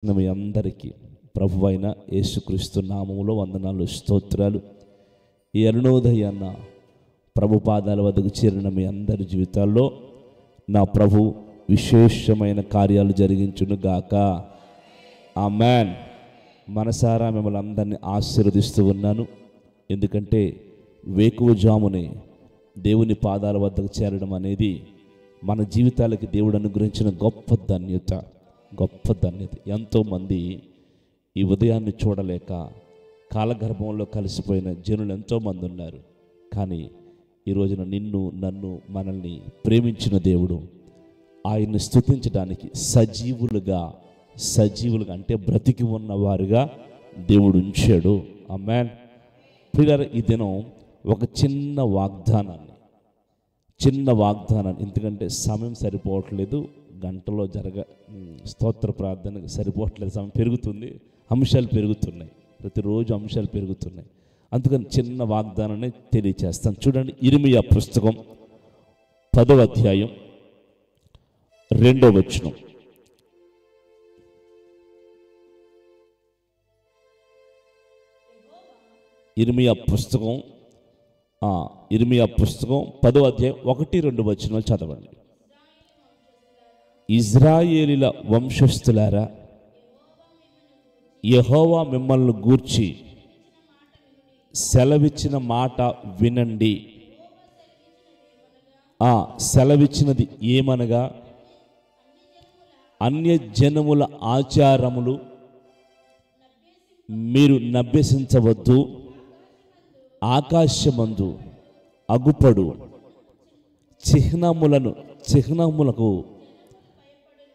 మీ అందరికీ ప్రభువైన యేసుక్రీస్తు నామములో వందనాలు, స్తోత్రాలు. ఈ అరుణోదయాన్న ప్రభు పాదాల వద్దకు చేరిన మీ అందరి జీవితాల్లో నా ప్రభు విశేషమైన కార్యాలు జరిగించును గాక. ఆమేన్. మనసారా మిమ్మల్ని అందరినీ ఆశీర్వదిస్తూ ఉన్నాను. ఎందుకంటే వేకువజామునే దేవుని పాదాల వద్దకు చేరడం అనేది మన జీవితాలకి దేవుడు అనుగ్రహించిన గొప్ప ధన్యత. ఎంతోమంది ఈ ఉదయాన్ని చూడలేక కాలగర్భంలో కలిసిపోయిన జనులు ఎంతోమంది ఉన్నారు. కానీ ఈ రోజున నిన్ను, నన్ను, మనల్ని ప్రేమించిన దేవుడు ఆయన్ని స్తుతించడానికి సజీవులుగా అంటే బ్రతికి ఉన్నవారుగా దేవుడు ఉంచాడు. ఆమేన్. ప్రియులారా, ఈ దినం ఒక చిన్న వాగ్దానాన్ని ఎందుకంటే సమయం సరిపోవట్లేదు, గంటలో స్తోత్ర ప్రార్థనకు సరిపోవట్లేదు, సమయం పెరుగుతుంది, అంశాలు పెరుగుతున్నాయి, ప్రతిరోజు అంశాలు పెరుగుతున్నాయి. అందుకని చిన్న వాగ్దానాన్ని తెలియచేస్తాను. చూడండి, ఇర్మీయా పుస్తకం 10వ అధ్యాయం 2వ వచనం. ఇర్మీయా పుస్తకం 10వ అధ్యాయం 1-2 వచనాలు చదవండి. ఇజ్రాయేలీల వంశస్థులారా, యెహోవా మిమ్మల్ని గూర్చి సెలవిచ్చిన మాట వినండి. సెలవిచ్చినది ఏమనగా, అన్యజనముల ఆచారములు మీరు నభ్యసించవద్దు. ఆకాశమందు అగుపడు చిహ్నములకు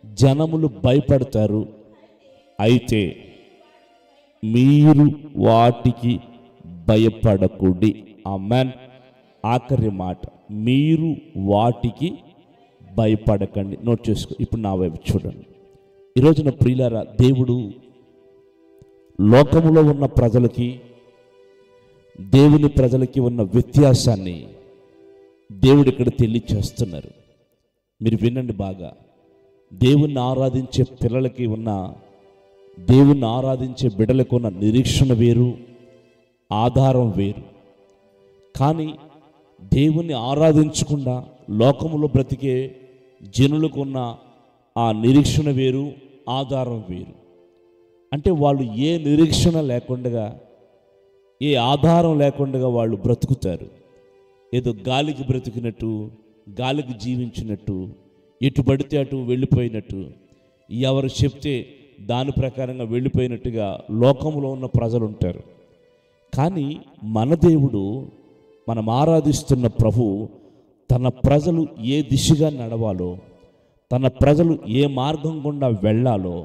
జనములు భయపడతారు, అయితే మీరు వాటికి భయపడకుడి. ఆమేన్. ఆఖరి మాట, మీరు వాటికి భయపడకండి. నోట్ చేసుకో. ఇప్పుడు నా వైపు చూడండి. ఈరోజున ప్రియులారా, దేవుడు లోకములో ఉన్న ప్రజలకి, దేవుని ప్రజలకి ఉన్న వ్యత్యాసాన్ని దేవుడు ఇక్కడ తెలియచేస్తున్నారు. మీరు వినండి బాగా. దేవుణ్ణి ఆరాధించే పిల్లలకి ఉన్న, దేవుణ్ణి ఆరాధించే బిడ్డలకు ఉన్న నిరీక్షణ వేరు, ఆధారం వేరు. కానీ దేవుణ్ణి ఆరాధించకుండా లోకములో బ్రతికే జనులకు ఉన్న ఆ నిరీక్షణ వేరు, ఆధారం వేరు. అంటే వాళ్ళు ఏ నిరీక్షణ లేకుండా, ఏ ఆధారం లేకుండా వాళ్ళు బ్రతుకుతారు. ఏదో గాలికి బ్రతికినట్టు, గాలికి జీవించినట్టు, ఎటు పడితే అటు వెళ్ళిపోయినట్టు, ఎవరు చెప్తే దాని ప్రకారంగా వెళ్ళిపోయినట్టుగా లోకంలో ఉన్న ప్రజలు ఉంటారు. కానీ మన దేవుడు, మనం ఆరాధిస్తున్న ప్రభు, తన ప్రజలు ఏ దిశగా నడవాలో, తన ప్రజలు ఏ మార్గం గుండా వెళ్ళాలో,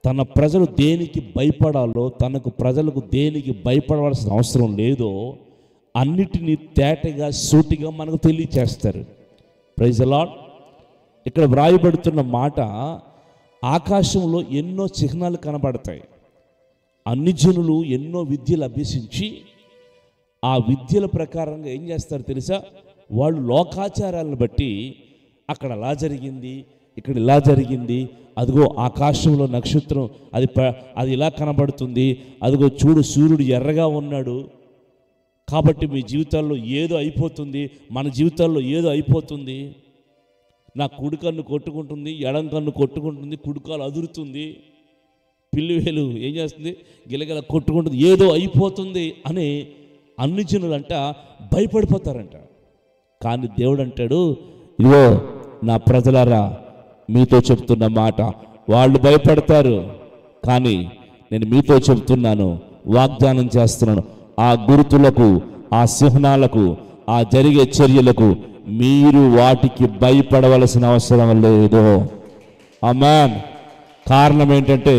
తన ప్రజలు దేనికి భయపడాలో, ప్రజలకు దేనికి భయపడవలసిన అవసరం లేదో అన్నిటినీ తేటగా, సూటిగా మనకు తెలియచేస్తారు. Praise the lord. ఇక్కడ వ్రాయబడుతున్న మాట, ఆకాశంలో ఎన్నో చిహ్నాలు కనబడతాయి. అన్ని జనులు ఎన్నో విద్యలు అభ్యసించి ఆ విద్యల ప్రకారంగా ఏం చేస్తారు తెలుసా? వాళ్ళు లోకాచారాలను బట్టి అక్కడ అలా జరిగింది, ఇక్కడ ఇలా జరిగింది, అదిగో ఆకాశంలో నక్షత్రం అది ఇలా కనబడుతుంది, అదిగో చూడు సూర్యుడు ఎర్రగా ఉన్నాడు, కాబట్టి మీ జీవితాల్లో ఏదో అయిపోతుంది, మన జీవితాల్లో ఏదో అయిపోతుంది. నా కుడి కన్ను కొట్టుకుంటుంది, ఎడం కన్ను కొట్టుకుంటుంది, కుడికాలు అదురుతుంది, పిల్లివేలు ఏం చేస్తుంది, గిలగిల కొట్టుకుంటుంది, ఏదో అయిపోతుంది అని అన్ని జనులంట భయపడిపోతారంట. కానీ దేవుడు అంటాడు, ఇదిగో నా ప్రజలారా, మీతో చెప్తున్న మాట, వాళ్ళు భయపడతారు, కానీ నేను మీతో చెప్తున్నాను, వాగ్దానం చేస్తున్నాను, ఆ గుర్తులకు, ఆ చిహ్నాలకు, ఆ జరిగే చర్యలకు మీరు వాటికి భయపడవలసిన అవసరం లేదు. ఆమేన్. కారణం ఏంటంటే,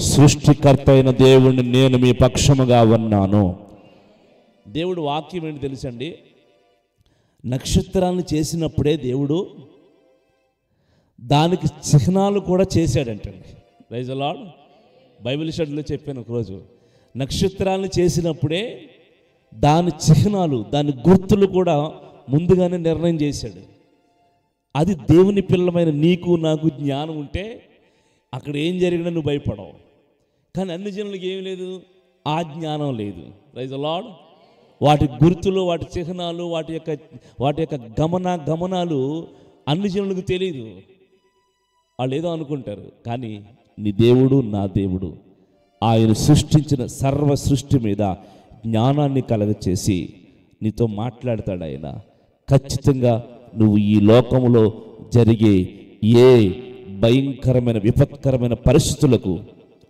సృష్టికర్త అయిన దేవుణ్ణి నేను మీ పక్షముగా ఉన్నాను. దేవుడు వాక్యం ఏంటి తెలుసండి? నక్షత్రాలను చేసినప్పుడే దేవుడు దానికి చిహ్నాలు కూడా చేశాడంటండి. Praise the Lord. బైబిల్ స్టడీలో చెప్పాను ఒకరోజు, నక్షత్రాలను చేసినప్పుడే దాని చిహ్నాలు, దాని గుర్తులు కూడా ముందుగానే నిర్ణయం చేశాడు. అది దేవుని పిల్లమైన నీకు నాకు జ్ఞానం ఉంటే అక్కడ ఏం జరిగినా నువ్వు భయపడవు. కానీ అన్ని జనులకు ఏం లేదు, ఆ జ్ఞానం లేదు. Praise the lord. వాటి గుర్తులు, వాటి చిహ్నాలు, వాటి యొక్క గమనాలు అన్ని జనులకు తెలియదు. వాళ్ళు ఏదో అనుకుంటారు. కానీ నీ దేవుడు, నా దేవుడు, ఆయన సృష్టించిన సర్వ సృష్టి మీద జ్ఞానాన్ని కలగచేసి నీతో మాట్లాడతాడు. ఆయన ఖచ్చితంగా నువ్వు ఈ లోకంలో జరిగే ఏ భయంకరమైన విపత్కరమైన పరిస్థితులకు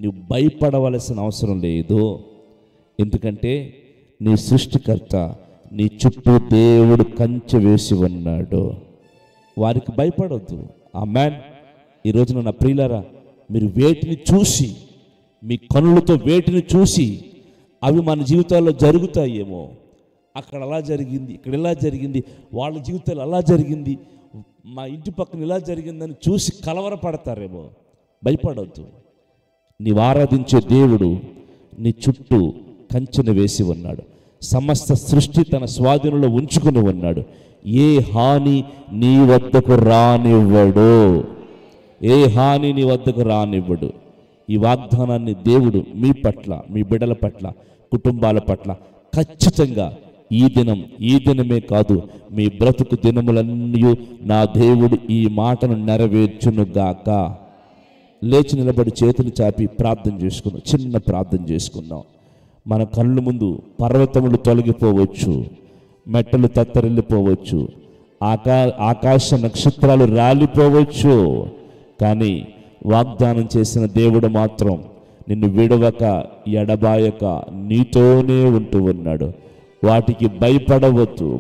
నువ్వు భయపడవలసిన అవసరం లేదు. ఎందుకంటే నీ సృష్టికర్త నీ చుట్టూ దేవుడు కంచె వేసి ఉన్నాడు. వారికి భయపడవద్దు. ఆమేన్. ఈ రోజున నా ప్రియులారా, మీరు వేటిని చూసి, మీ కనులతో వేటిని చూసి అవి మన జీవితాల్లో జరుగుతాయేమో, అక్కడ అలా జరిగింది, ఇక్కడ ఇలా జరిగింది, వాళ్ళ జీవితాలు అలా జరిగింది, మా ఇంటి పక్కన ఇలా జరిగిందని చూసి కలవరపడతారేమో. భయపడవద్దు. నీవు ఆరాధించే దేవుడు నీ చుట్టూ కంచెను వేసి ఉన్నాడు. సమస్త సృష్టి తన స్వాధీనంలో ఉంచుకుని ఉన్నాడు. ఏ హాని నీ వద్దకు రానివ్వడు. ఏ హాని నీ వద్దకు రానివ్వడు. ఈ వాగ్దానాన్ని దేవుడు మీ పట్ల, మీ బిడ్డల పట్ల, కుటుంబాల పట్ల ఖచ్చితంగా ఈ దినమే కాదు, మీ బ్రతుకు దినములన్నీ నా దేవుడు ఈ మాటను నెరవేర్చునుగాక. లేచి నిలబడి చేతులు చాపి ప్రార్థన చేసుకుందాం. చిన్న ప్రార్థన చేసుకుందాం. మన కళ్ళు ముందు పర్వతములు తొలగిపోవచ్చు, మెట్టలు తత్తరిల్లిపోవచ్చు, ఆకాశ నక్షత్రాలు రాలిపోవచ్చు. కానీ వాగ్దానం చేసిన దేవుడు మాత్రం నిన్ను విడవక ఎడబాయక నీతోనే ఉంటూ ఉన్నాడు. వాటికి భయపడవద్దని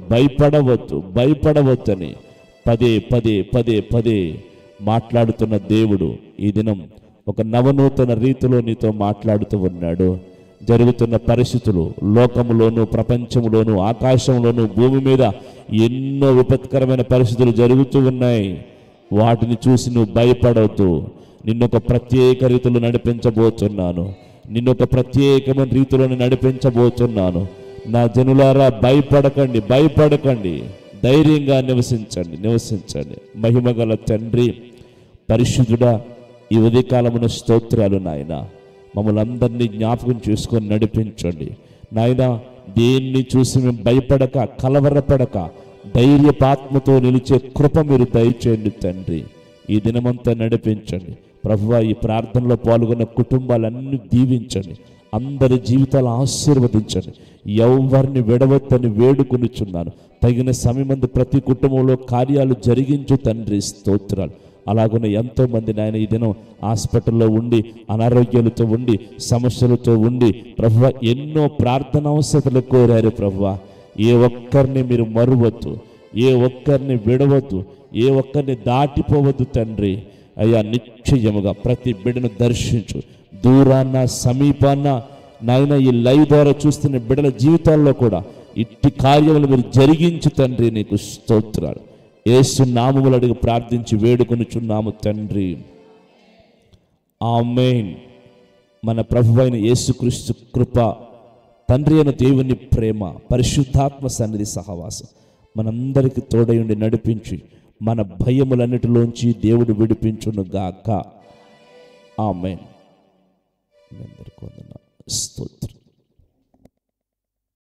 పదే మాట్లాడుతున్న దేవుడు ఈ దినం ఒక నవనూతన రీతిలో నీతో మాట్లాడుతూ ఉన్నాడు. జరుగుతున్న పరిస్థితులు లోకములోను, ప్రపంచంలోను, ఆకాశంలోను, భూమి మీద ఎన్నో విపత్కరమైన పరిస్థితులు జరుగుతూ ఉన్నాయి. వాటిని చూసి నువ్వు భయపడవద్దు. నిన్నొక ప్రత్యేక రీతిలో నడిపించబోతున్నాను. నిన్నొక ప్రత్యేకమైన రీతిలోనే నడిపించబోతున్నాను. నా జనులారా, భయపడకండి, ధైర్యంగా నివసించండి. మహిమగల తండ్రి, పరిశుద్ధుడా, ఈ ఉదయకాలమున స్తోత్రాలు నాయన. మమ్మల్ని అందరినీ జ్ఞాపకం చేసుకొని నడిపించండి నాయన. దేన్ని చూసి మేము భయపడక, కలవరపడక, ధైర్యపాత్మతో నిలిచే కృప మీరు దయచేయండి తండ్రి. ఈ దినమంతా నడిపించండి ప్రభువా. ఈ ప్రార్థనలో పాల్గొన్న కుటుంబాలన్నీ దీవించండి. అందరి జీవితాలు ఆశీర్వదించండి. ఎవరిని విడవద్దని వేడుకొనిచున్నాను. తగిన సమయమందు ప్రతి కుటుంబంలో కార్యాలు జరిగించు తండ్రి. స్తోత్రాలు. అలాగున్న ఎంతోమంది నాయన ఈ దినం హాస్పిటల్లో ఉండి, అనారోగ్యాలతో ఉండి, సమస్యలతో ఉండి ప్రభువా, ఎన్నో ప్రార్థన అవసరాలు కోరారు ప్రభువా. ఏ ఒక్కరిని మీరు మరువద్దు, ఏ ఒక్కరిని విడవద్దు, ఏ ఒక్కరిని దాటిపోవద్దు తండ్రి. అయ్యా, నిశ్చయముగా ప్రతి బిడ్డను దర్శించు. దూరాన్న సమీపాన్న నాయన ఈ లైవ్ ద్వారా చూస్తున్న బిడ్డల జీవితాల్లో కూడా ఇట్టి కార్యములు మీరు జరిగించు తండ్రి. నీకు స్తోత్రాలు. యేసు నామములు అడిగి ప్రార్థించి వేడుకొనుచున్నాము తండ్రి. ఆమేన్. మన ప్రభువైన యేసుక్రీస్తు కృప, తండ్రి అయిన దేవుని ప్రేమ, పరిశుద్ధాత్మ సన్నిధి సహవాసం మనందరికీ తోడయుండి నడిపించి మన భయములన్నిటిలోంచి దేవుడు విడిపించును గాక. ఆమేన్. అందరికీ వందనాలు. స్తోత్రం.